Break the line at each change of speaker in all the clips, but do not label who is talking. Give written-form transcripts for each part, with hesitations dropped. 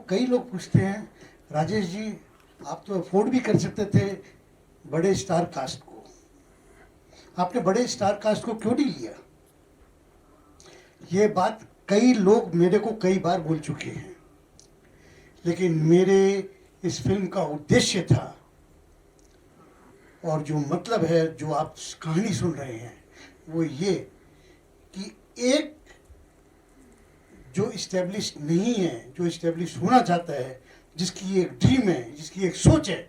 कई लोग पूछते हैं, राजेश जी आप तो अफोर्ड भी कर सकते थे बड़े स्टार कास्ट को, आपने बड़े स्टार कास्ट को क्यों नहीं लिया? ये बात कई लोग मेरे को कई बार बोल चुके हैं, लेकिन मेरे इस फिल्म का उद्देश्य था और जो मतलब है, जो आप कहानी सुन रहे हैं, वो ये कि एक जो इस्टेब्लिश नहीं है, जो इस्टेब्लिश होना चाहता है, जिसकी एक ड्रीम है, जिसकी एक सोच है,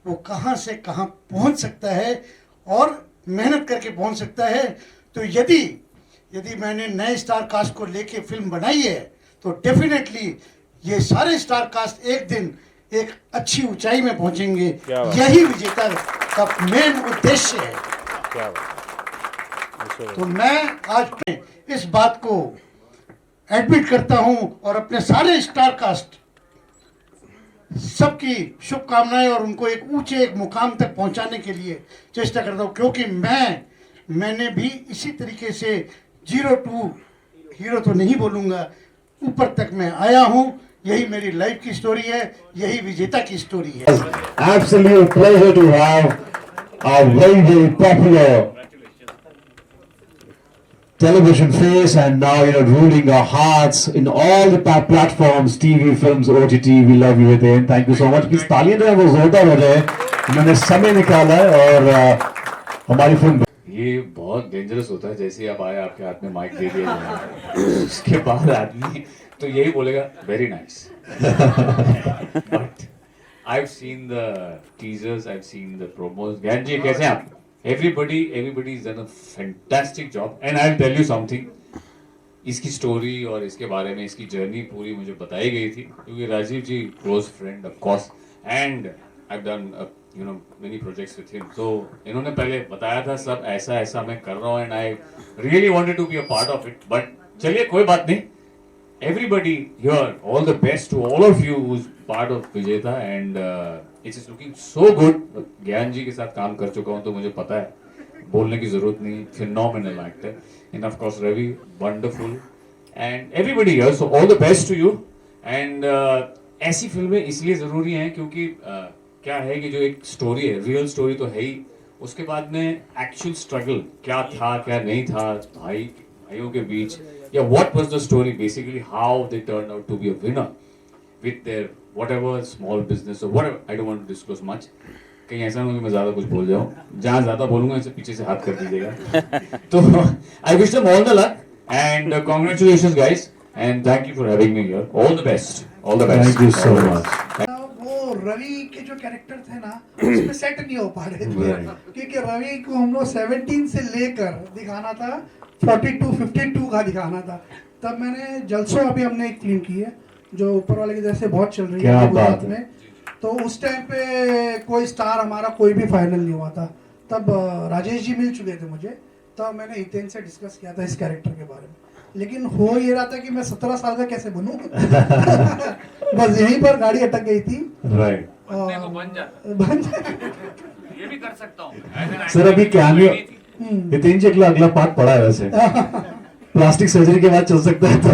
वो कहाँ से कहाँ पहुँच सकता है और मेहनत करके पहुँच सकता है। तो यदि मैंने नए स्टार कास्ट को लेके फिल्म बनाई है तो डेफिनेटली ये सारे स्टार कास्ट एक दिन एक अच्छी ऊंचाई में पहुंचेंगे। यही विजेता का मेन उद्देश्य है। तो मैं आज इस बात को एडमिट करता हूं और अपने सारे स्टार कास्ट सबकी शुभकामनाएं और उनको एक ऊंचे एक मुकाम तक पहुंचाने के लिए चेष्टा करता हूं, क्योंकि मैंने भी इसी तरीके से 0 to हीरो तो नहीं बोलूंगा, ऊपर तक मैं आया हूं। यही मेरी लाइफ की स्टोरी है, यही विजेता की स्टोरी है।
Absolute pleasure to have a very popular television face and now ruling our hearts in all the platforms, TV, films, OTT. We love you, Hiten. Thank you so much. Please तालियां जो है वो जोरदार हो जाए। उन्होंने समय निकाला है और हमारी फिल्म
ये बहुत डेंजरस होता है। जैसे आप आए, आपके हाथ में माइक दे दिया जाए, उसके बाद आदमी तो यही बोलेगा very nice. But I've seen the teasers, I've seen the promos. ज्ञान जी कैसे हैं आप? Everybody's done a fantastic job and I'll tell you something. इसकी स्टोरी और इसके बारे में इसकी जर्नी पूरी मुझे बताई गई थी, क्योंकि Rajiv ji close friend of course and I've done many projects with him. So इन्होंने पहले बताया था सब ऐसा मैं कर रहा हूँ and I really wanted to be a part of it. But चलिए कोई बात नहीं. Everybody here, all the best to all of you who's part of Vijeyta and it is looking so good. ज्ञान जी के साथ काम कर चुका हूँ तो मुझे पता है, बोलने की जरूरत नहीं, phenomenal actor. And of course Ravi, wonderful. And everybody here, so all the best to you. And ऐसी फिल्में इसलिए जरूरी हैं क्योंकि क्या है कि जो एक स्टोरी है, रियल स्टोरी तो है ही, उसके बाद में एक्चुअल स्ट्रगल क्या था क्या नहीं था भाइयों के बीच, या what was the story basically, how they turn out to be a winner with their whatever small business और whatever. I don't want to disclose much, कहीं ऐसा ना हो कि मैं ज्यादा कुछ बोल जाऊं. जहां ज्यादा बोलूंगा इसे पीछे से हाथ कर दीजिएगा. तो I wish them all the luck and congratulations guys and thank you for having me here. All the best, all the best.
Thank you so much.
Ravi के जो कैरेक्टर थे ना, उसमें सेट नहीं हो पा रहे थे, क्योंकि रवि को हम लोग 17 से लेकर दिखाना था 42-52 का दिखाना था. तब मैंने जलसों, अभी हमने एक फिल्म की है जो ऊपर वाले की तरह से बहुत चल रही है गुजरात में, तो उस टाइम पे कोई स्टार हमारा कोई भी फाइनल नहीं हुआ था. तब राजेश जी मिल चुके थे मुझे, तब मैंने हितेन से डिस्कस किया था इस कैरेक्टर के बारे में. लेकिन हो ये रहा था कि मैं 17 साल का कैसे बनूं. बस यहीं पर गाड़ी अटक गई थी.
राइट.
बन
ये भी कर सकता हूँ
सर. अभी कैमियो हितेन जी अगला पार्ट पड़ा है वैसे. प्लास्टिक सर्जरी के बाद चल सकता है तो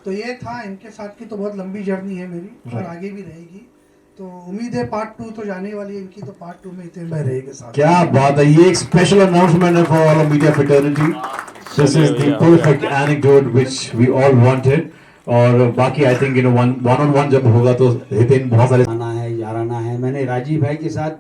तो ये था इनके साथ की. तो बहुत लंबी जर्नी है मेरी और आगे भी रहेगी. तो उम्मीद है पार्ट 2 तो जाने वाली है इनकी, तो पार्ट 2 में हितेन भाई रहेंगे साथ.
क्या बात है. ये एक स्पेशल अनाउंसमेंट है for all of media fraternity. This is the perfect anecdote which we all wanted. और बाकी I think one on one जब होगा तो हितेन बहुत सारे
आना है याराना है. मैंने राजीव भाई के साथ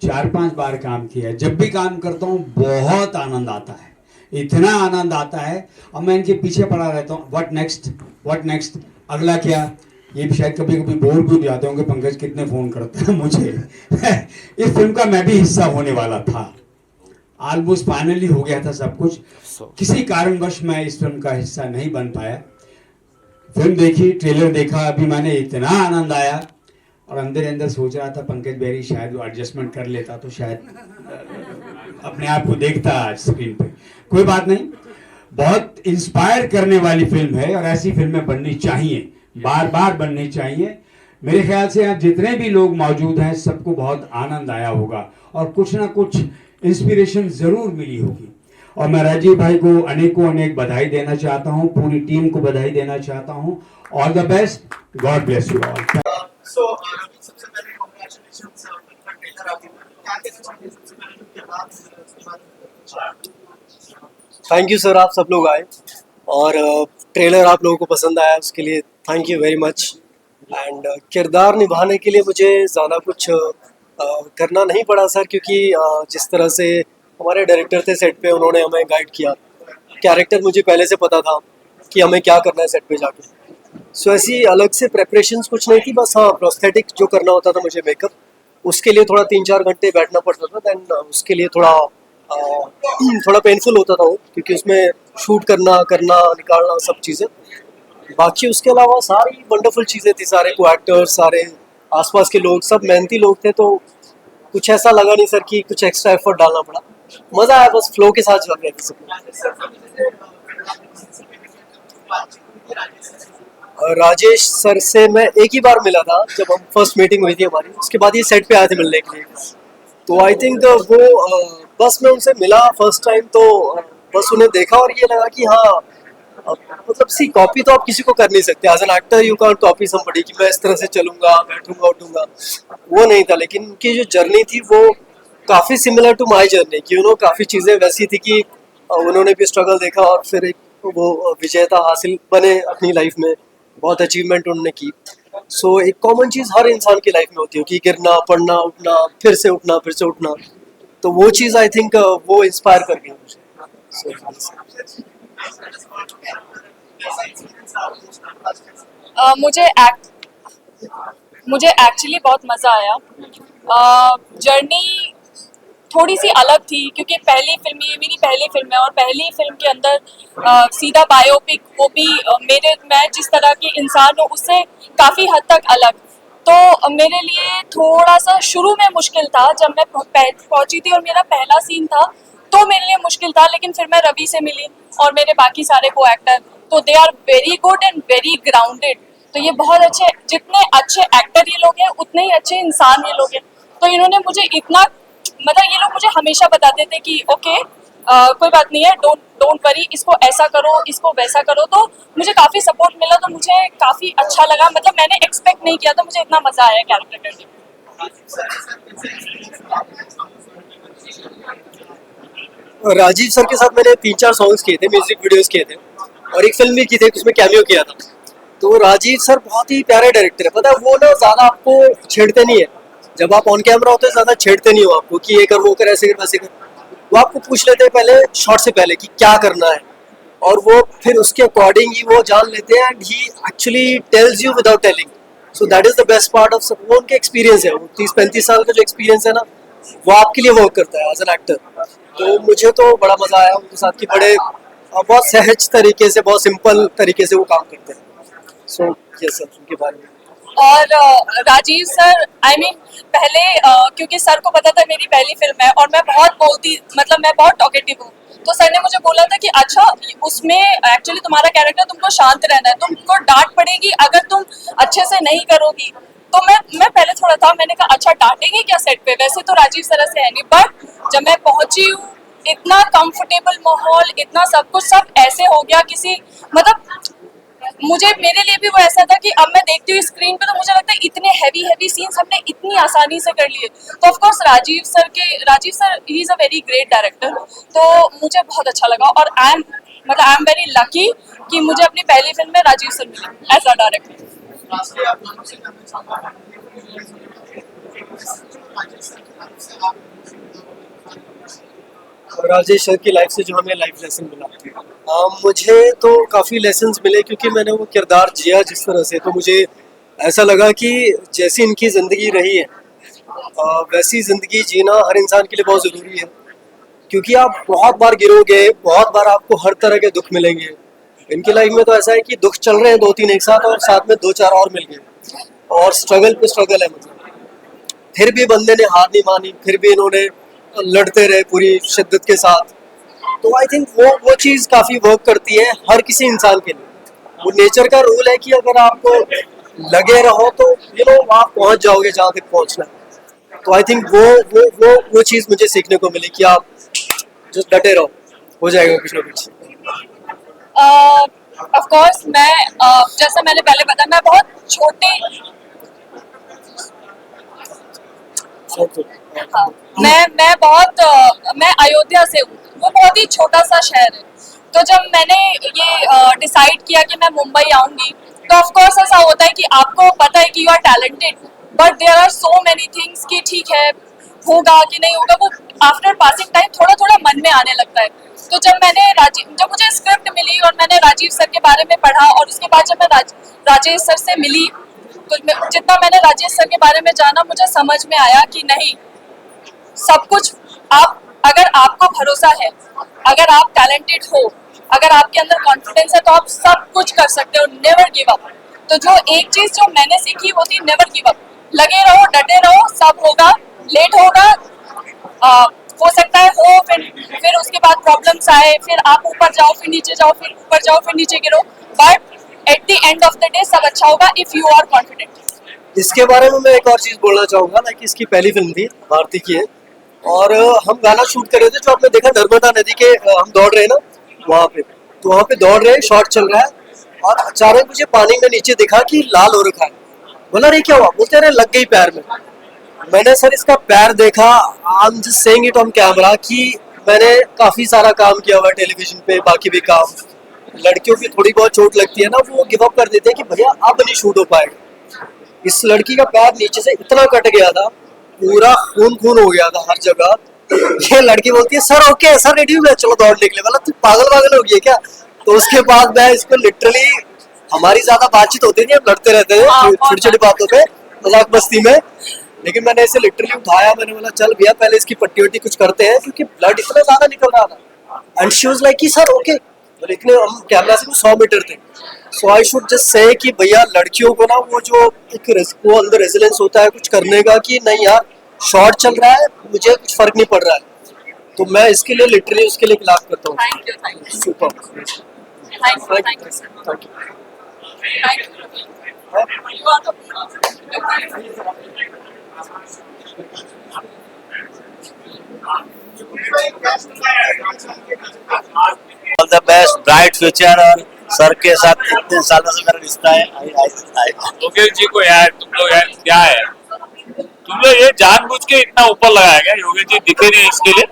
4-5 बार काम किया है. जब भी काम करता हूँ बहुत आनंद आता है, इतना आनंद आता है. अब मैं इनके पीछे पड़ा रहता हूँ, व्हाट नेक्स्ट, अगला क्या. ये भी शायद कभी कभी बोर भी हो जाते होंगे, पंकज कितने फोन करते हैं मुझे. इस फिल्म का मैं भी हिस्सा होने वाला था. ऑलमोस्ट फाइनली हो गया था सब कुछ. किसी कारणवश मैं इस फिल्म का हिस्सा नहीं बन पाया. फिल्म देखी, ट्रेलर देखा, अभी मैंने इतना आनंद आया और अंदर सोच रहा था पंकज बेरी शायद वो एडजस्टमेंट कर लेता तो शायद अपने आप को देखता स्क्रीन पे. कोई बात नहीं, बहुत इंस्पायर करने वाली फिल्म है और ऐसी फिल्में बननी चाहिए, बार बार बननी चाहिए. मेरे ख्याल से यहाँ जितने भी लोग मौजूद हैं सबको बहुत आनंद आया होगा और कुछ ना कुछ इंस्पिरेशन जरूर मिली होगी। और मैं राजीव भाई को अनेकों अनेक बधाई देना चाहता हूँ, पूरी टीम को बधाई देना चाहता हूँ। All the best, God bless you all.
सबसे पहले congratulations, फिल्म का ट्रेलर आपने क्या कहना चाहेंगे सबसे पहले उनके बाद उसके बाद?
थैंक यू सर, आप सब लोग आए और ट्रेलर आप लोगों को पसंद आया उसके लिए thank you very much. And किरदार निभाने के लिए मुझे ज़्यादा कुछ करना नहीं पड़ा सर, क्योंकि जिस तरह से हमारे डायरेक्टर थे सेट पे, उन्होंने हमें गाइड किया। कैरेक्टर मुझे पहले से पता था कि हमें क्या करना है सेट पे जाके। सो ऐसी अलग से प्रेपरेशंस कुछ नहीं थी, बस हाँ प्रोस्थेटिक जो करना होता था मुझे मेकअप, उसके लिए थोड़ा 3-4 घंटे बैठना पड़ता था। दैन उसके लिए थोड़ा पेनफुल होता था वो, क्योंकि उसमें शूट करना निकालना सब चीज़ें। बाकी उसके अलावा सारी वंडरफुल चीज़ें थी, सारे को एक्टर्स, सारे आसपास के लोग, सब मेहनती लोग थे। तो कुछ ऐसा लगा नहीं सर कि कुछ एक्स्ट्रा एफर्ट डालना पड़ा। मज़ा आया, बस फ्लो के साथ चल रहे थे सब। राजेश सर से मैं एक ही बार मिला था जब हम फर्स्ट मीटिंग हुई थी हमारी, उसके बाद ये सेट पे आए थे मिलने के लिए। तो आई थिंक वो बस मैं उनसे मिला फर्स्ट टाइम, तो बस उन्हें देखा और ये लगा कि हाँ मतलब सी कॉपी तो आप किसी को कर नहीं सकते। As an actor you can't copy somebody कि मैं इस तरह से चलूंगा, बैठूंगा, उठूंगा, वो नहीं था। लेकिन उनकी जो जर्नी थी वो काफ़ी सिमिलर टू माई जर्नी, कि काफ़ी चीज़ें वैसी थी कि उन्होंने भी स्ट्रगल देखा और फिर एक वो विजेता हासिल बने अपनी लाइफ में, बहुत अचीवमेंट उन्होंने की। सो एक कॉमन चीज़ हर इंसान की लाइफ में होती है कि गिरना, पड़ना, उठना, फिर से उठना। तो वो चीज़ आई थिंक वो इंस्पायर कर गई मुझे।
मुझे एक्चुअली बहुत मज़ा आया। जर्नी थोड़ी सी अलग थी क्योंकि ये मेरी पहली फिल्म है और पहली फिल्म के अंदर सीधा बायोपिक, वो भी मैं जिस तरह की इंसान हूँ उससे काफ़ी हद तक अलग। तो मेरे लिए थोड़ा सा शुरू में मुश्किल था, जब मैं पहुंची थी और मेरा पहला सीन था तो मेरे लिए मुश्किल था। लेकिन फिर मैं रवि से मिली और मेरे बाकी सारे को एक्टर, तो they are very good and very grounded. तो ये बहुत अच्छे, जितने अच्छे एक्टर ये लोग हैं उतने ही अच्छे इंसान ये लोग हैं। तो इन्होंने मुझे इतना, मतलब ये लोग मुझे हमेशा बताते थे कि ओके कोई बात नहीं है, डोंट वरी, इसको ऐसा करो, इसको वैसा करो। तो मुझे काफ़ी सपोर्ट मिला, तो मुझे काफ़ी अच्छा लगा। मतलब मैंने एक्सपेक्ट नहीं किया था, मुझे इतना मज़ा आया कैरेक्टर करने में।
राजीव सर के साथ मैंने 3-4 सॉन्ग्स किए थे, म्यूजिक वीडियोस किए थे और एक फिल्म भी की थी, उसमें कैमियो किया था। तो राजीव सर बहुत ही प्यारे डायरेक्टर है, पता है वो ना ज़्यादा आपको छेड़ते नहीं है। जब आप ऑन कैमरा होते हैं ज़्यादा छेड़ते नहीं हो आपको कि ये कर, वो कर, ऐसे कर, वैसे कर। वो आपको पूछ लेते हैं पहले शॉट से पहले कि क्या करना है, और वो फिर उसके अकॉर्डिंग ही वो जान लेते हैं। And he actually tells you without telling. So that is the best part of, वो उनके एक्सपीरियंस है, वो 30-35 साल का जो एक्सपीरियंस है ना, वो आपके लिए वर्क करता है एज एन एक्टर। तो मुझे तो बड़ा मज़ा आया उनके साथ कि बड़े बहुत सहज तरीके से, बहुत सिंपल तरीके से वो काम करते हैं। सो ये सब उनके बारे में।
और राजीव सर, पहले क्योंकि सर को पता था मेरी पहली फिल्म है और मैं बहुत बोलती, मतलब मैं बहुत टॉकेटिव हूँ, तो सर ने मुझे बोला था कि अच्छा उसमें एक्चुअली तुम्हारा कैरेक्टर, तुमको शांत रहना है, तुमको डांट पड़ेगी अगर तुम अच्छे से नहीं करोगी। तो मैं पहले थोड़ा था, मैंने कहा अच्छा डांटेंगे क्या सेट पे, वैसे तो राजीव सर से है नहीं। बट जब मैं पहुंची हूँ, इतना कंफर्टेबल माहौल, इतना सब कुछ सब ऐसे हो गया, मतलब मेरे लिए भी वो ऐसा था कि अब मैं देखती हूँ स्क्रीन पे तो मुझे लगता है इतने हैवी सीन्स हमने इतनी आसानी से कर लिए। तो of course Rajeev sir he is a very great director, तो मुझे बहुत अच्छा लगा। और आई एम वेरी लकी कि मुझे अपनी पहली फिल्म में राजीव सर मिले as a director.
Rajesh sir की लाइफ से जो हमें लाइफ लेसन मिला, मुझे तो काफ़ी लेसन्स मिले क्योंकि मैंने वो किरदार जिया जिस तरह से। तो मुझे ऐसा लगा कि जैसी इनकी ज़िंदगी रही है वैसी ज़िंदगी जीना हर इंसान के लिए बहुत ज़रूरी है, क्योंकि आप बहुत बार गिरोगे, बहुत बार आपको हर तरह के दुख मिलेंगे। इनकी लाइफ में तो ऐसा है कि दुख चल रहे हैं 2-3 एक साथ, और साथ में 2-4 और मिल गए, और स्ट्रगल पे स्ट्रगल है। मतलब फिर भी बंदे ने हार नहीं मानी, फिर भी इन्होंने लड़ते रहे पूरी शिद्दत के साथ। तो आई थिंक वो चीज़ काफ़ी वर्क करती है हर किसी इंसान के लिए। वो नेचर का रूल है कि अगर आपको लगे रहो तो वहाँ पहुँच जाओगे जहाँ तक पहुँचना है। तो आई थिंक वो चीज़ मुझे सीखने को मिली कि आप जस्ट डटे रहो, हो जाएगा कुछ ना कुछ।
ऑफ कोर्स मैं जैसा मैंने पहले बताया, मैं बहुत छोटे हाँ, मैं अयोध्या से हूँ, वो बहुत ही छोटा सा शहर है। तो जब मैंने ये डिसाइड किया कि मैं मुंबई आऊंगी, तो ऑफ कोर्स ऐसा होता है कि आपको पता है कि you are talented, but there are so many things कि ठीक है होगा कि नहीं होगा, वो आफ्टर पासिंग टाइम थोड़ा थोड़ा मन में आने लगता है। तो जब मुझे स्क्रिप्ट मिली और मैंने राजीव सर के बारे में पढ़ा, और उसके बाद जब मैं राजेश सर से मिली, तो जितना मैंने राजेश सर के बारे में जाना, मुझे समझ में आया कि नहीं, सब कुछ अगर आपको भरोसा है, अगर आप टैलेंटेड हो, अगर आपके अंदर कॉन्फिडेंस है, तो आप सब कुछ कर सकते हो। Never give up. तो जो एक चीज जो मैंने सीखी वो थी नेवर गिव अप। लगे रहो, डटे रहो, सब होगा। लेट होगा, हो सकता है हो, फिर उसके बाद प्रॉब्लम्स आए, फिर आप ऊपर जाओ, फिर नीचे जाओ, फिर ऊपर जाओ, फिर नीचे गिरो, but at the end of the day सब अच्छा होगा इफ यू आर कॉन्फिडेंट।
इसके बारे में मैं एक और चीज़ बोलना चाहूँगा ना कि इसकी पहली फिल्म थी, भारती की है, और हम गाना शूट कर रहे थे, जो आपने देखा नर्मदा नदी के हम दौड़ रहे हैं ना वहाँ पे, तो वहाँ पे दौड़ रहे हैं, शॉट चल रहा है, और अचानक मुझे पानी में नीचे दिखा कि लाल हो रखा है। बोला अरे क्या हुआ? बोलते अरे लग गई पैर में। मैंने सर इसका पैर देखा, I am just saying it on camera कि मैंने काफ़ी सारा काम किया हुआ है टेलीविजन पे, बाकी भी काम। लड़कियों की थोड़ी बहुत चोट लगती है ना, वो गिव अप कर देते हैं कि भैया अब नहीं शूट हो पाएगा। इस लड़की का पैर नीचे से इतना कट गया था, पूरा खून खून हो गया था हर जगह। ये लड़की बोलती है सर ओके, सर रेडी हो गया, चलो दौड़ निकले। मतलब तू पागल हो गई है क्या? तो उसके बाद मैं इसको लिटरली, हमारी ज्यादा बातचीत होती नहीं, हम लड़ते रहते हैं छोटी छोटी बातों पे, मजाक मस्ती में, लेकिन मैंने इसे लिटरली उठाया, मैंने बोला चल भैया पहले इसकी पट्टी वट्टी कुछ करते हैं, क्योंकि ब्लड इतना ज्यादा निकल रहा था। एंड शी वाज लाइक कि सर ओके, और इतने हम कैमरा से 100 मीटर थे। सो आई शुड जस्ट से कि भैया लड़कियों को ना वो जो वो अंदर रेजिलेंस होता है कुछ करने का, कि नहीं यार शॉर्ट चल रहा है, मुझे कुछ फर्क नहीं पड़ रहा है। तो मैं इसके लिए लिटरली उसके लिए क्लास करता हूँ।
Thank you
super.
Thank you sir. You are
all the best, bright future, और सर के साथ इतने सालों से मेरा रिश्ता है।
योगेश जी को यार तुम लोग यार क्या है, तुम लोग ये जानबूझ के इतना ऊपर लगाया गया, योगेश जी दिखे नहीं इसके लिए।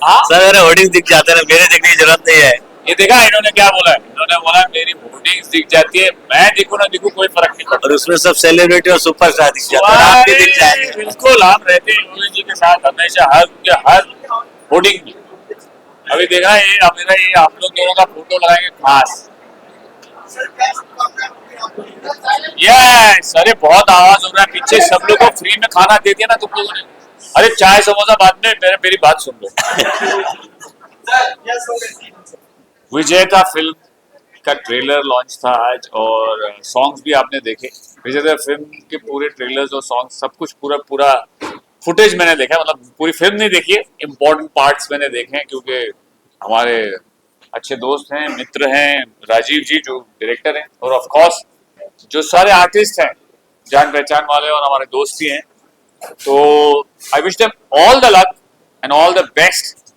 हाँ?
सर मेरे होर्डिंग दिख जाते हैं, मेरे देखने की जरूरत नहीं है।
ये देखा इन्होंने क्या बोला है? इन्होंने बोला मेरी होर्डिंग्स दिख जाती है, मैं दिखूं ना दिखूं कोई फर्क नहीं पड़ता।
और उसमें सब सेलिब्रिटी और सुपरस्टार दिख जाते हैं, आप भी दिख जाएंगे।
बिल्कुल, हम रहते हैं योगेश जी के साथ हमेशा, हर होर्डिंग में। अभी देखा ये आप लोग दोनों का फोटो लगाएंगे खास। यस, अरे बहुत आवाज हो रहा है पीछे, सब लोगों को फ्री में खाना दे दिया ना तुम लोगों ने। अरे चाय समोसा बाद में, मेरी बात सुन लो। विजेता फिल्म का ट्रेलर लॉन्च था आज, और सॉन्ग्स भी आपने देखे। विजेता फिल्म के पूरे ट्रेलर्स और सॉन्ग सब कुछ पूरा फुटेज मैंने देखा, मतलब पूरी फिल्म नहीं देखी है, इम्पोर्टेंट पार्ट्स मैंने देखे हैं, क्योंकि हमारे अच्छे दोस्त हैं, मित्र हैं, राजीव जी जो डायरेक्टर हैं, और ऑफ कोर्स जो सारे आर्टिस्ट हैं, जान पहचान वाले और हमारे दोस्त भी हैं। तो I wish them all the luck and all the best.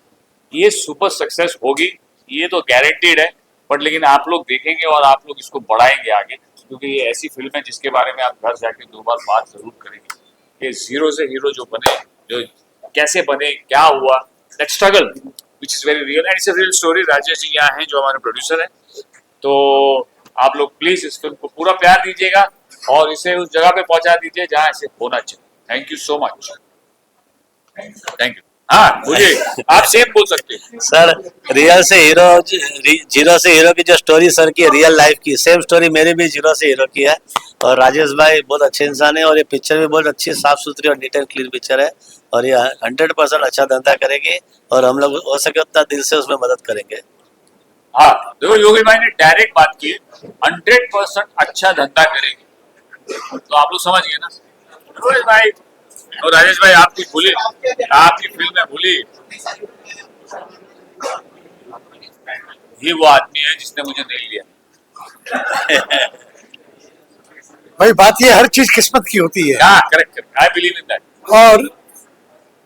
ये सुपर सक्सेस होगी, ये तो गारंटीड है, बट लेकिन आप लोग देखेंगे और आप लोग इसको बढ़ाएंगे आगे, क्योंकि ये ऐसी फिल्म है जिसके बारे में आप घर जाके 2 बार बात जरूर करेंगे कि जीरो से हीरो जो बने, जो कैसे बने, क्या हुआ, that struggle which is very real and it's a real story. Rajesh ji यहाँ हैं जो हमारे प्रोड्यूसर हैं, तो आप लोग प्लीज इस फिल्म को पूरा प्यार दीजिएगा और इसे उस जगह पे पहुंचा दीजिए जहाँ इसे होना चाहिए। Thank you so much. Thank you. हाँ बोलिए, आप सेम बोल सकते हैं।
सर रियल से हीरो, जीरो से हीरो की जो स्टोरी सर की रियल लाइफ की, सेम स्टोरी मेरी भी जीरो से हीरो की है। और राजेश भाई बहुत अच्छे इंसान है, और ये पिक्चर भी बहुत अच्छी, साफ सुथरी और नीट एंड क्लीन पिक्चर है, और ये 100% अच्छा धंधा करेगी, और हम लोग हो सके उतना दिल से उसमें मदद करेंगे।
हाँ देखो, योगी भाई ने डायरेक्ट बात की, 100% अच्छा धंधा करेगी, तो आप लोग समझ गए ना। योगी भाई और राजेश भाई, आप कुछ भूलिए, आपकी फिल्म है भूलिए। ये वो आदमी है जिसने मुझे नहीं लिया।
भाई बात ये हर चीज किस्मत की होती है।
Yeah, correct. I believe in that.
और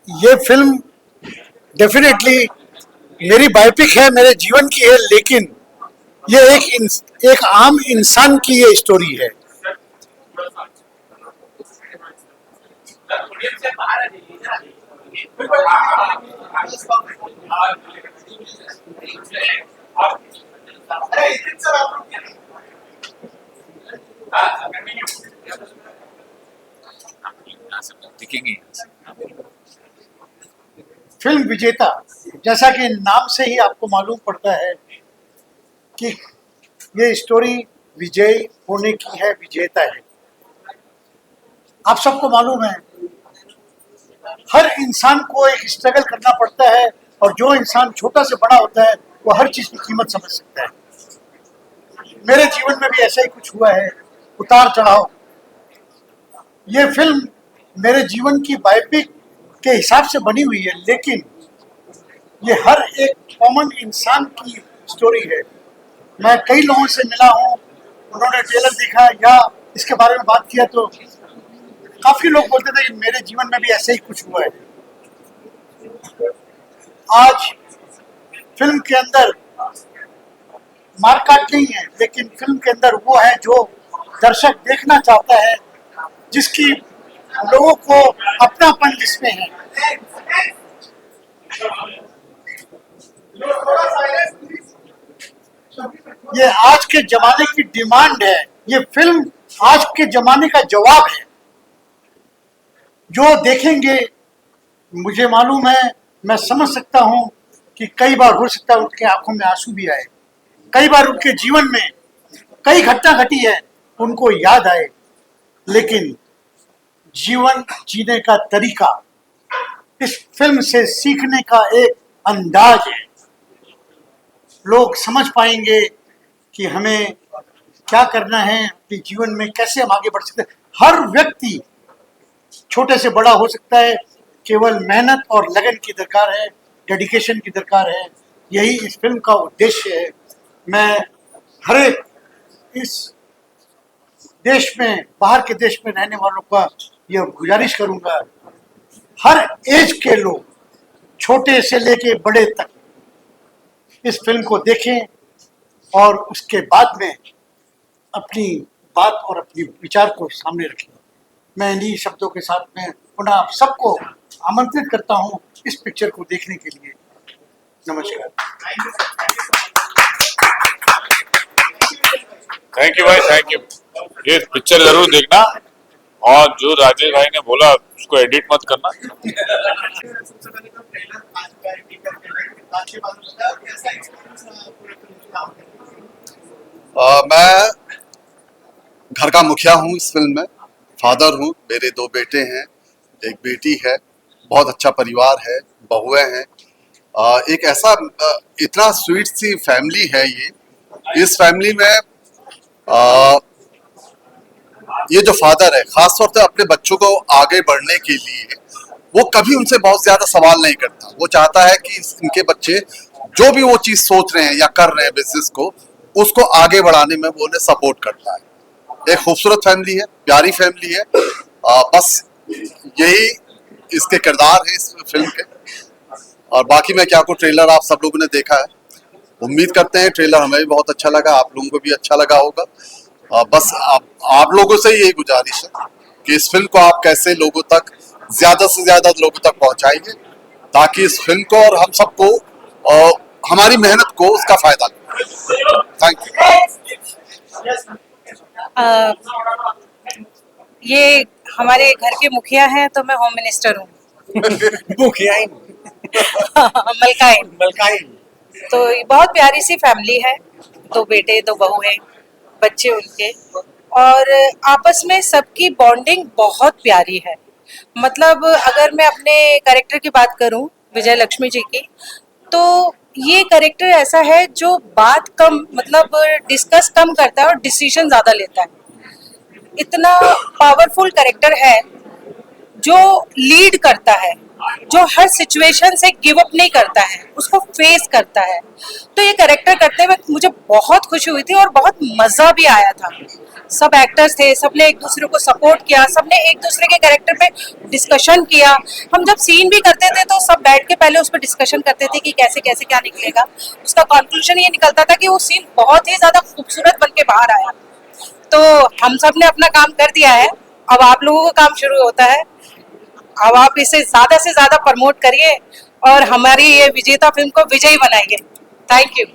ये फिल्म डेफिनेटली मेरी बायोपिक है, मेरे जीवन की है, लेकिन ये एक आम इंसान की ये स्टोरी है।
दिखेंगे।
फिल्म विजेता, जैसा कि नाम से ही आपको मालूम पड़ता है कि ये स्टोरी विजय होने की है, विजेता है। आप सबको मालूम है हर इंसान को एक स्ट्रगल करना पड़ता है, और जो इंसान छोटा से बड़ा होता है वो हर चीज की कीमत समझ सकता है। मेरे जीवन में भी ऐसा ही कुछ हुआ है, उतार चढ़ाव। ये फिल्म मेरे जीवन की बायोपिक के हिसाब से बनी हुई है, लेकिन ये हर एक कॉमन इंसान की स्टोरी है। मैं कई लोगों से मिला हूँ, उन्होंने ट्रेलर देखा या इसके बारे में बात किया तो काफी लोग बोलते थे कि मेरे जीवन में भी ऐसा ही कुछ हुआ है। आज फिल्म के अंदर मारकाट नहीं है, लेकिन फिल्म के अंदर वो है जो दर्शक देखना चाहता है, जिसकी लोगों को अपनापन जिसमें है। ये आज के जमाने की डिमांड है। ये फिल्म आज के जमाने का जवाब है। जो देखेंगे, मुझे मालूम है, मैं समझ सकता हूं कि कई बार हो सकता है उनके आंखों में आंसू भी आए, कई बार उनके जीवन में कई घटना घटी है उनको याद आए, लेकिन जीवन जीने का तरीका इस फिल्म से सीखने का एक अंदाज है। लोग समझ पाएंगे कि हमें क्या करना है, अपने जीवन में कैसे हम आगे बढ़ सकते हैं। हर व्यक्ति छोटे से बड़ा हो सकता है, केवल मेहनत और लगन की दरकार है, डेडिकेशन की दरकार है। यही इस फिल्म का उद्देश्य है। मैं हर एक इस देश में, बाहर के देश में रहने वालों का यह गुजारिश करूंगा, हर एज के लोग छोटे से लेके बड़े तक इस फिल्म को देखें और उसके बाद में अपनी बात और अपनी विचार को सामने रखें। मैं इन्हीं शब्दों के साथ में पुनः आप सबको आमंत्रित करता हूं इस पिक्चर को देखने के लिए। नमस्कार।
थैंक यू भाई, थैंक यू। ये पिक्चर जरूर देखना, और जो राजेश भाई ने बोला उसको एडिट मत करना।
सबसे पहले तो ट्रेलर आज का एडिट करके आज के बाद बताया कैसा एक्सपीरियंस रहा पूरे फिल्म में काम करने।
मैं घर का मुखिया हूँ इस फिल्म में, फादर हूँ, मेरे 2 बेटे हैं, एक बेटी है, बहुत अच्छा परिवार है, बहुएं हैं। एक ऐसा इतना स्वीट सी फैमिली है ये। इस फैमिली में ये जो फादर है, खासतौर से अपने बच्चों को आगे बढ़ने के लिए वो कभी उनसे बहुत ज्यादा सवाल नहीं करता। वो चाहता है कि इनके बच्चे जो भी वो चीज सोच रहे हैं या कर रहे हैं बिजनेस को, उसको आगे बढ़ाने में वो उन्हें सपोर्ट करता है। एक खूबसूरत फैमिली है, प्यारी फैमिली है। बस यही इसके किरदार है इस फिल्म के। और बाकी मैं क्या कहूँ, ट्रेलर आप सब लोगों ने देखा है, उम्मीद करते हैं ट्रेलर हमें भी बहुत अच्छा लगा, आप लोगों को भी अच्छा लगा होगा। बस आप लोगों से यही गुजारिश है कि इस फिल्म को आप कैसे लोगों तक, ज्यादा से ज्यादा लोगों तक पहुंचाएंगे, ताकि इस फिल्म को और हम सबको हमारी मेहनत को उसका फायदा मिले। Thank you.
ये हमारे घर के मुखिया हैं तो मैं होम मिनिस्टर हूँ। मलकाइन। तो ये बहुत प्यारी सी फैमिली है, 2 बेटे 2 बहू हैं, बच्चे उनके, और आपस में सबकी बॉन्डिंग बहुत प्यारी है। मतलब अगर मैं अपने कैरेक्टर की बात करूं, विजय लक्ष्मी जी की, तो ये कैरेक्टर ऐसा है जो बात कम, मतलब डिस्कस कम करता है और डिसीजन ज्यादा लेता है। इतना पावरफुल कैरेक्टर है जो लीड करता है, जो हर सिचुएशन से गिव अप नहीं करता है, उसको फेस करता है। तो ये कैरेक्टर करते हुए मुझे बहुत खुशी हुई थी और बहुत मजा भी आया था। सब एक्टर्स थे, सबने एक दूसरे को सपोर्ट किया, सबने एक दूसरे के कैरेक्टर पे डिस्कशन किया। हम जब सीन भी करते थे तो सब बैठ के पहले उस पर डिस्कशन करते थे कि कैसे कैसे क्या निकलेगा। उसका कंक्लूजन ये निकलता था कि वो सीन बहुत ही ज्यादा खूबसूरत बन के बाहर आया। तो हम सब ने अपना काम कर दिया है, अब आप लोगों का काम शुरू होता है। अब आप इसे ज्यादा से ज्यादा प्रमोट करिए और हमारी ये विजेता फिल्म को विजयी बनाइए। Thank you.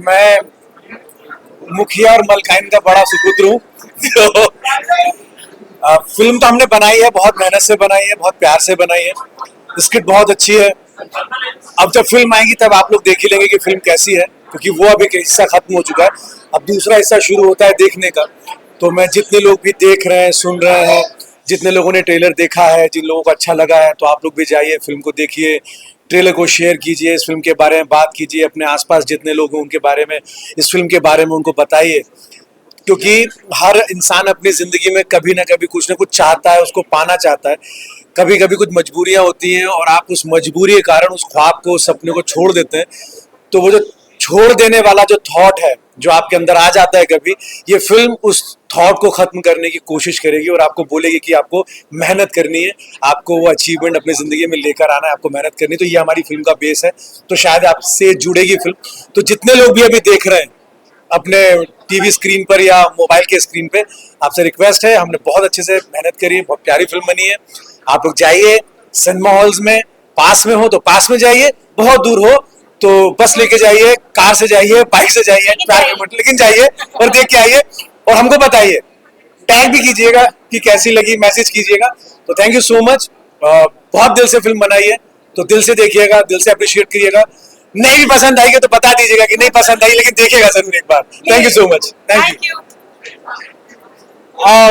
मैं मुखिया और मलकाइन का बड़ा सुपुत्र हूँ। तो फिल्म तो हमने बनाई है, बहुत मेहनत से बनाई है, बहुत प्यार से बनाई है। स्क्रिप्ट बहुत अच्छी है। अब जब फिल्म आएगी तब आप लोग देख ही लेंगे कि फिल्म कैसी है, क्योंकि वो अब एक हिस्सा खत्म हो चुका है, अब दूसरा हिस्सा शुरू होता है देखने का। तो मैं जितने लोग भी देख रहे हैं, सुन रहे हैं, जितने लोगों ने ट्रेलर देखा है, जिन लोगों को अच्छा लगा है, तो आप लोग भी जाइए, फिल्म को देखिए, ट्रेलर को शेयर कीजिए, इस फिल्म के बारे में बात कीजिए, अपने आसपास जितने लोग हैं उनके बारे में, इस फिल्म के बारे में उनको बताइए। क्योंकि हर इंसान अपनी जिंदगी में कभी ना कभी कुछ ना कुछ चाहता है, उसको पाना चाहता है। कभी कभी कुछ मजबूरियां होती हैं और आप उस मजबूरी के कारण उस ख्वाब को, उस सपने को छोड़ देते हैं। तो वो जो छोड़ देने वाला जो थॉट है, जो आपके अंदर आ जाता है कभी, ये फिल्म उस थॉट को खत्म करने की कोशिश करेगी और आपको बोलेगी कि आपको मेहनत करनी है, आपको वो अचीवमेंट अपनी जिंदगी में लेकर आना है, आपको मेहनत करनी है। तो ये हमारी फिल्म का बेस है, तो शायद आपसे जुड़ेगी फिल्म। तो जितने लोग भी अभी देख रहे हैं अपने टीवी स्क्रीन पर या मोबाइल के स्क्रीन पे, आपसे रिक्वेस्ट है, हमने बहुत अच्छे से मेहनत करी है, बहुत प्यारी फिल्म बनी है। आप लोग जाइए सिनेमा हॉल्स में, पास में हो तो पास में जाइए, बहुत दूर हो तो बस लेके जाइए, कार से जाइए, बाइक से जाइए, लेकिन जाइए और देख के आइए और हमको बताइए, टैग भी कीजिएगा कि कैसी लगी, मैसेज कीजिएगा। तो थैंक यू सो मच। बहुत दिल से फिल्म बनाई है, तो दिल से देखिएगा, दिल से अप्रिशिएट करिएगा। नहीं भी पसंद आएगी तो बता दीजिएगा कि नहीं पसंद आई, लेकिन देखिएगा जरूर एक बार। Thank you so much. Thank you.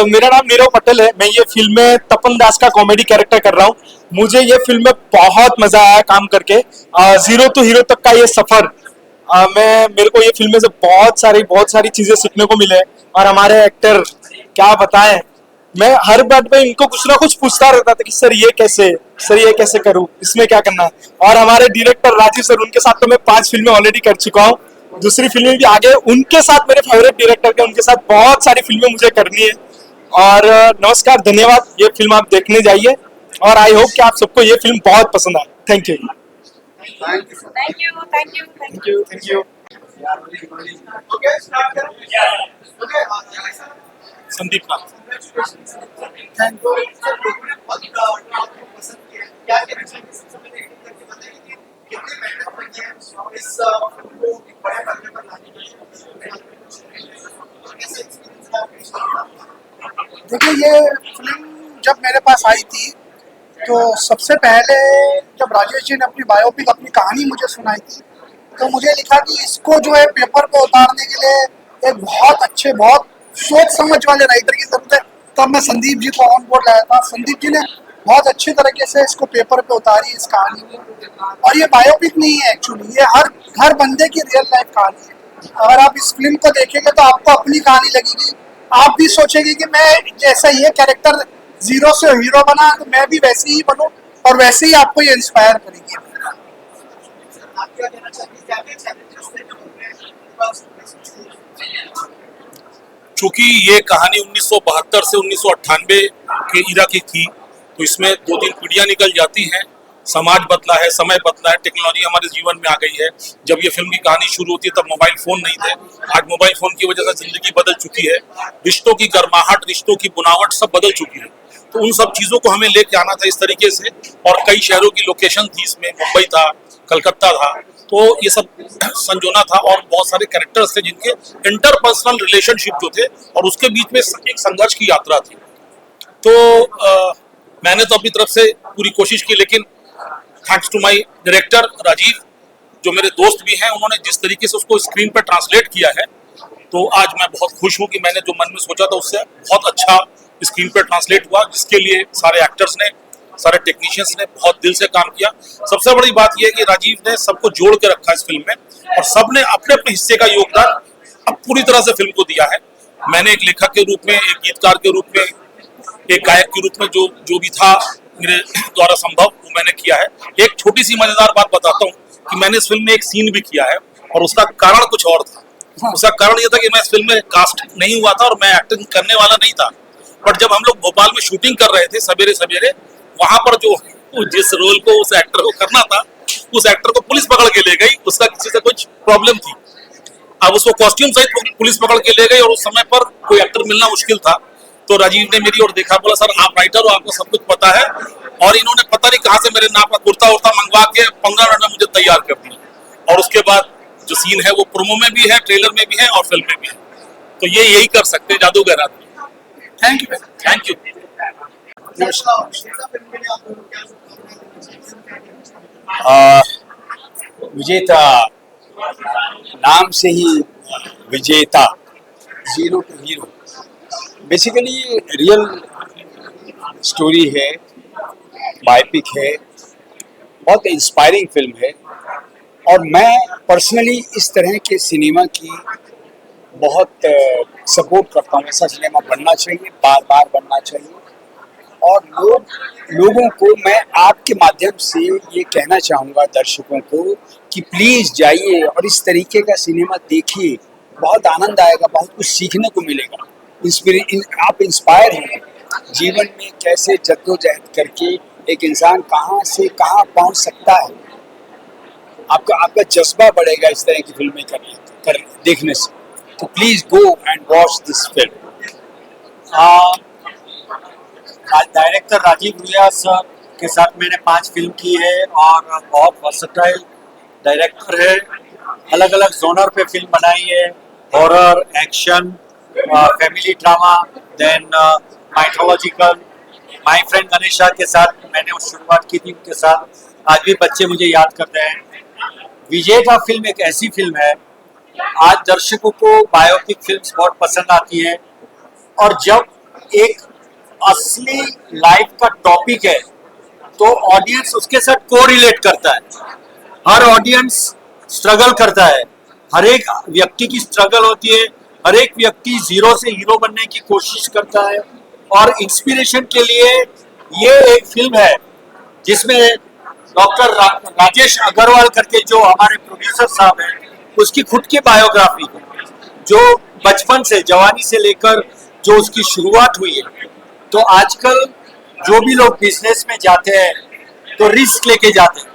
मेरा नाम नीरव पटेल है। मैं ये फिल्म में तपन दास का कॉमेडी कैरेक्टर कर रहा हूँ। मुझे ये फिल्म में बहुत मजा आया काम करके। जीरो टू हीरो तक का ये सफर, मेरे को ये फिल्म में से बहुत सारी चीजें सीखने को मिले। और हमारे एक्टर क्या बताएं, मैं हर बात में इनको कुछ ना कुछ पूछता रहता था कि सर ये कैसे करूँ, इसमें क्या करना है। और हमारे डायरेक्टर राजीव सर, उनके साथ तो मैं 5 फिल्में ऑलरेडी कर चुका हूँ, दूसरी फिल्में भी आगे उनके साथ, मेरे फेवरेट डायरेक्टर के, उनके साथ बहुत सारी फिल्में मुझे करनी है। और नमस्कार, धन्यवाद। ये फिल्म आप देखने जाइए और आई होप कि आप सबको ये फिल्म बहुत पसंद आए। Thank you. संदीप नाथ।
देखिए, ये फिल्म जब मेरे पास आई थी तो सबसे पहले जब राजेश जी ने अपनी बायोपिक, अपनी कहानी मुझे सुनाई थी, तो मुझे लिखा कि इसको जो है पेपर पे उतारने के लिए एक बहुत अच्छे, बहुत सोच समझ वाले राइटर की जरूरत है। तब मैं संदीप जी को ऑन बोर्ड लाया था। संदीप जी ने बहुत अच्छे तरीके से इसको पेपर पे उतारी, इस कहानी को। और ये बायोपिक नहीं है एक्चुअली, ये हर बंदे की रियल लाइफ कहानी है। अगर आप इस फिल्म को देखेंगे तो आपको अपनी कहानी लगेगी, आप भी सोचेंगे कि मैं जैसा ये कैरेक्टर जीरो से हीरो बना तो मैं भी वैसे ही बनूं, और वैसे ही आपको ये इंस्पायर करेगी।
चूंकि ये कहानी 1972 से 1998 के इरा की थी, तो इसमें 2-3 पीढ़ियां निकल जाती हैं। समाज बदला है, समय बदला है, टेक्नोलॉजी हमारे जीवन में आ गई है। जब ये फिल्म की कहानी शुरू होती है तब मोबाइल फोन नहीं थे। आज मोबाइल फोन की वजह से जिंदगी बदल चुकी है, रिश्तों की गर्माहट, रिश्तों की बुनावट सब बदल चुकी है। तो उन सब चीजों को हमें लेके आना था इस तरीके से, और कई शहरों की लोकेशन थी इसमें, मुंबई था, कलकत्ता था, तो ये सब संजोना था। और बहुत सारे कैरेक्टर्स थे जिनके इंटरपर्सनल रिलेशनशिप जो थे, और उसके बीच में एक संघर्ष की यात्रा थी। तो मैंने तो अपनी तरफ से पूरी कोशिश की, लेकिन thanks to my director Rajeev, जो मेरे दोस्त भी हैं, उन्होंने जिस तरीके से उसको स्क्रीन पर ट्रांसलेट किया है, तो आज मैं बहुत खुश हूँ कि मैंने जो मन में सोचा था उससे बहुत अच्छा स्क्रीन पर ट्रांसलेट हुआ, जिसके लिए सारे एक्टर्स ने, सारे टेक्नीशियंस ने बहुत दिल से काम किया। सबसे बड़ी बात यह है कि राजीव ने सबको जोड़ के रखा इस फिल्म में, और सबने अपने अपने हिस्से का योगदान अब पूरी तरह से फिल्म को दिया है। मैंने एक लेखक के रूप में, एक गीतकार के रूप में, एक गायक के रूप में जो भी था मेरे द्वारा संभव, वो मैंने किया है। एक छोटी सी मजेदार बात बताता हूँ कि मैंने इस फिल्म में एक सीन भी किया है, और उसका कारण कुछ और था। उसका कारण ये था कि मैं इस फिल्म में कास्ट नहीं हुआ था और मैं एक्टिंग करने वाला नहीं था। बट जब हम लोग भोपाल में शूटिंग कर रहे थे सवेरे सवेरे, वहां पर जो जिस रोल को उस एक्टर को करना था, उस एक्टर को पुलिस पकड़ के ले गई। उसका किसी से कुछ प्रॉब्लम थी, अब उसको कॉस्ट्यूम सहित पुलिस पकड़ के ले गई और उस समय पर कोई एक्टर मिलना मुश्किल था। तो राजीव ने मेरी ओर देखा, बोला सर आप राइटर हो, आपको सब कुछ पता है। और इन्होंने पता नहीं कहाँ से मेरे नाम का कुर्ता उर्ता मंगवा के 15 मिनट में मुझे तैयार कर दिया। और उसके बाद जो सीन है वो प्रोमो में भी है, ट्रेलर में भी है और फिल्म में भी है। तो ये यही कर सकते हैं जादूगर आदमी। Thank you, thank you.
Vijeta नाम से ही Vijeta, zero to hero, basically real story है, बायोपिक है, बहुत इंस्पायरिंग फिल्म है। और मैं पर्सनली इस तरह के सिनेमा की बहुत सपोर्ट करता हूँ। ऐसा सिनेमा बनना चाहिए, बार बार बनना चाहिए। और लोगों को मैं आपके माध्यम से ये कहना चाहूँगा दर्शकों को कि प्लीज़ जाइए और इस तरीके का सिनेमा देखिए, बहुत आनंद आएगा, बहुत कुछ सीखने को मिलेगा। आप इंस्पायर हैं जीवन में, कैसे जद्दोजहद करके एक इंसान कहाँ से कहाँ पहुँच सकता है। आपका जज्बा बढ़ेगा इस तरह की फिल्में देखने से। तो please go and watch this film.
Director Rajeev Ruia sir के साथ मैंने 5 फिल्म की है और बहुत वर्सटाइल डायरेक्टर है। अलग अलग जोनर पे फिल्म बनाई है, horror, action, family drama, then mythological. My friend Ganesha के साथ मैंने उस शुरुआत की थी, उनके साथ आज भी बच्चे मुझे याद करते हैं। विजेता फिल्म एक ऐसी फिल्म है, आज दर्शकों को बायोपिक फिल्म्स बहुत पसंद आती है और जब एक असली लाइफ का टॉपिक है तो ऑडियंस उसके साथ कोरिलेट करता है। हर ऑडियंस स्ट्रगल करता है, हर एक व्यक्ति की स्ट्रगल होती है, हर एक व्यक्ति जीरो से हीरो बनने की कोशिश करता है। और इंस्पिरेशन के लिए ये एक फिल्म है जिसमें डॉक्टर राजेश अग्रवाल करके जो हमारे प्रोड्यूसर साहब हैं, उसकी खुद की बायोग्राफी है, जो बचपन से, जवानी से लेकर जो उसकी शुरुआत हुई है। तो आजकल जो भी लोग बिजनेस में जाते हैं तो रिस्क लेके जाते हैं,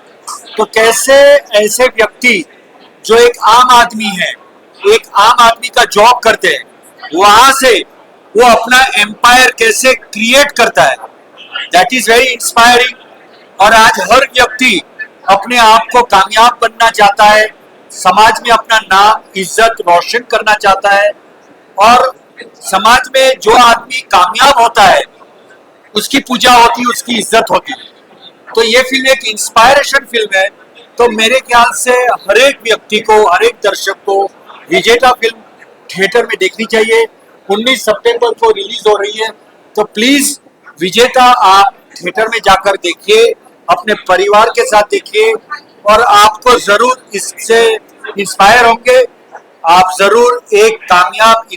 तो कैसे ऐसे व्यक्ति जो एक आम आदमी है, एक आम आदमी का जॉब करते हैं, वहां से वो अपना एम्पायर कैसे क्रिएट करता है, दैट इज वेरी इंस्पायरिंग। और आज हर व्यक्ति अपने आप को कामयाब बनना चाहता है, समाज में अपना नाम इज्जत रोशन करना चाहता है। और समाज में जो आदमी कामयाब होता है उसकी पूजा होती है, उसकी इज्जत होती है। तो ये फिल्म एक इंस्पायरेशन फिल्म है। तो मेरे ख्याल से हर एक व्यक्ति को, हर एक दर्शक को विजेता फिल्म थिएटर में देखनी चाहिए। 19 सितंबर को रिलीज हो रही है, तो प्लीज विजेता आप थिएटर में जाकर देखिए, अपने परिवार के साथ देखिए और आपको जरूर इससे इंस्पायर होंगे। आप जरूर एक कामयाब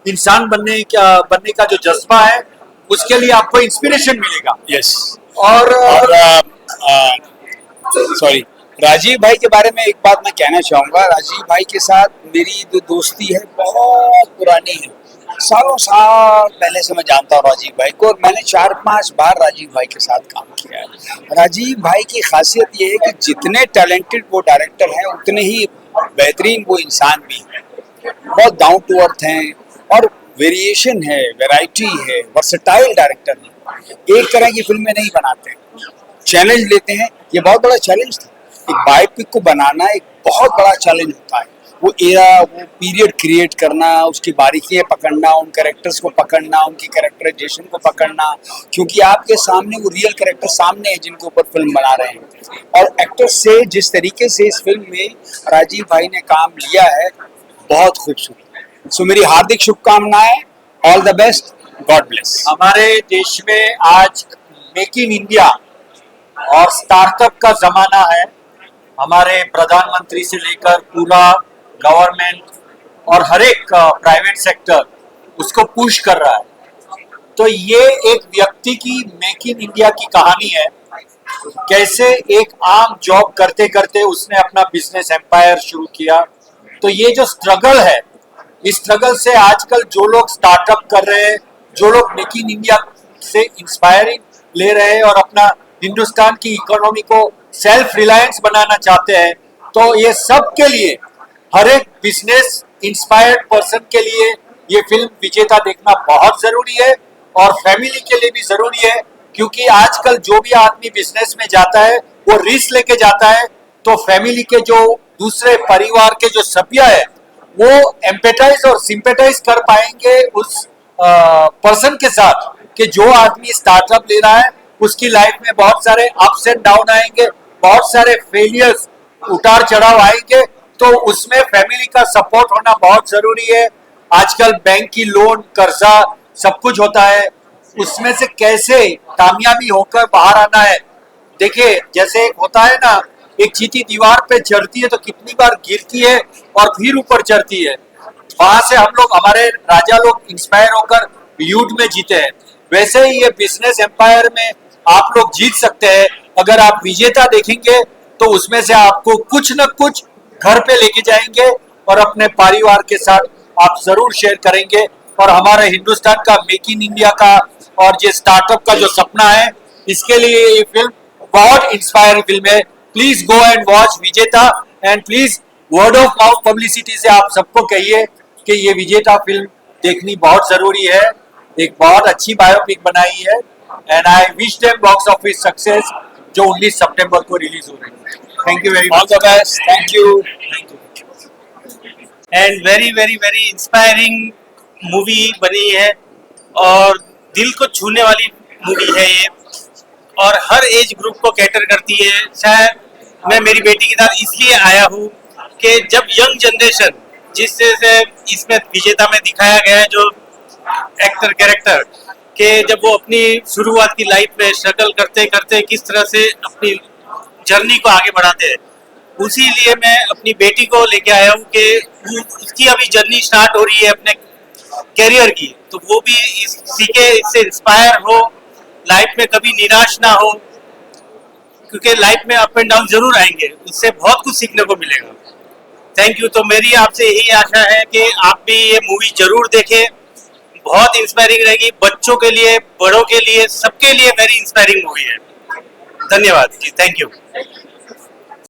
इंसान बनने का जो जज्बा है उसके लिए आपको इंस्पिरेशन मिलेगा।
यस।
और
सॉरी, राजीव भाई के बारे में एक बात मैं कहना चाहूँगा। राजीव भाई के साथ मेरी जो दोस्ती है बहुत पुरानी है, सालों साल पहले से मैं जानता हूँ राजीव भाई को, और मैंने 4-5 बार राजीव भाई के साथ काम किया है। राजीव भाई की खासियत ये है कि जितने टैलेंटेड वो डायरेक्टर हैं उतने ही बेहतरीन वो इंसान भी हैं। बहुत डाउन टू अर्थ हैं और वेरिएशन है, वैरायटी है, वर्सेटाइल डायरेक्टर है। एक तरह की फिल्में नहीं बनाते, चैलेंज लेते हैं। ये बहुत बड़ा चैलेंज था, एक बायोपिक को बनाना एक बहुत बड़ा चैलेंज होता है। वो एरा, वो पीरियड क्रिएट करना, उसकी बारीकियाँ पकड़ना, उन कैरेक्टर्स को पकड़ना, उनकी कैरेक्टराइजेशन को पकड़ना, क्योंकि आपके सामने वो रियल कैरेक्टर सामने है जिनके ऊपर फिल्म बना रहे हैं। और एक्टर्स से जिस तरीके से इस फिल्म में राजीव भाई ने काम लिया है, बहुत खूबसूरत। सो मेरी हार्दिक शुभकामनाएं, all the best, God bless.
हमारे देश में आज मेक इन इंडिया और स्टार्टअप का जमाना है। हमारे प्रधानमंत्री से लेकर पूरा गवर्नमेंट और हर एक प्राइवेट सेक्टर उसको पुश कर रहा है। तो ये एक व्यक्ति की मेक इन इंडिया की कहानी है, कैसे एक आम जॉब करते करते उसने अपना बिजनेस एम्पायर शुरू किया। तो ये जो स्ट्रगल है, इस स्ट्रगल से आजकल जो लोग स्टार्टअप कर रहे हैं, जो लोग मेक इन इंडिया से इंस्पायरिंग ले रहे हैं और अपना हिंदुस्तान की इकोनॉमी को सेल्फ रिलायंस बनाना चाहते हैं, तो ये सब के लिए, हर एक बिजनेस इंस्पायर्ड पर्सन के लिए ये फिल्म विजेता देखना बहुत जरूरी है और फैमिली के लिए भी जरूरी है, क्योंकि आजकल जो भी आदमी बिजनेस में जाता है वो रिस्क लेके जाता है, तो फैमिली के जो दूसरे परिवार के जो सभ्य है वो एम्पेटाइज और सिंपेटाइज कर पाएंगे उस पर्सन के साथ कि जो आदमी स्टार्टअप ले रहा है उसकी लाइफ में बहुत सारे अप्स एंड डाउन आएंगे, बहुत सारे फेलियर्स, उतार चढ़ाव आएंगे, तो उसमें फैमिली का सपोर्ट होना बहुत जरूरी है। आजकल बैंक की लोन, कर्जा सब कुछ होता है, उसमें से कैसे कामयाबी होकर बाहर आना है। देखिए, जैसे एक होता है ना, एक चींटी दीवार पे चढ़ती है तो कितनी बार गिरती है और फिर ऊपर चढ़ती है, वहां से हम लोग, हमारे राजा लोग इंस्पायर होकर युद्ध में जीते हैं। वैसे ही ये बिजनेस एम्पायर में आप लोग जीत सकते हैं। अगर आप विजेता देखेंगे तो उसमें से आपको कुछ न कुछ घर पे लेके जाएंगे और अपने परिवार के साथ आप जरूर शेयर करेंगे। और हमारे हिंदुस्तान का मेक इन इंडिया का और ये स्टार्टअप का जो सपना है, इसके लिए ये फिल्म बहुत इंस्पायरिंग फिल्म है। प्लीज गो एंड वॉच विजेता, and please word of mouth publicity से आप सबको कहिए कि ये विजेता फिल्म देखनी बहुत जरूरी है। एक बहुत अच्छी बायोपिक बनाई है, and I wish them box office success, जो 19 सितंबर को रिलीज हो रही है। Thank you very much.
All the best, thank you.
And very very very inspiring movie बनी है और दिल को छूने वाली मूवी है ये, और हर एज ग्रुप को कैटर करती है। शायद मैं मेरी बेटी के साथ इसलिए आया हूँ कि जब यंग जनरेशन, जिससे से इसमें विजेता में दिखाया गया है जो एक्टर कैरेक्टर के, जब वो अपनी शुरुआत की लाइफ में स्ट्रगल करते करते किस तरह से अपनी जर्नी को आगे बढ़ाते हैं, उसी लिए मैं अपनी बेटी को लेके आया हूँ कि उसकी अभी जर्नी स्टार्ट हो रही है अपने कैरियर की, तो वो भी सीखे, इससे इंस्पायर हो, लाइफ में कभी निराश ना हो, क्योंकि लाइफ में अप एंड डाउन जरूर आएंगे, उससे बहुत कुछ सीखने को मिलेगा। Thank you. तो मेरी आपसे यही आशा है कि आप भी ये मूवी जरूर देखें, बहुत इंस्पायरिंग रहेगी, बच्चों के लिए, बड़ों के लिए, सबके लिए वेरी इंस्पायरिंग मूवी है। धन्यवाद जी, थैंक यू।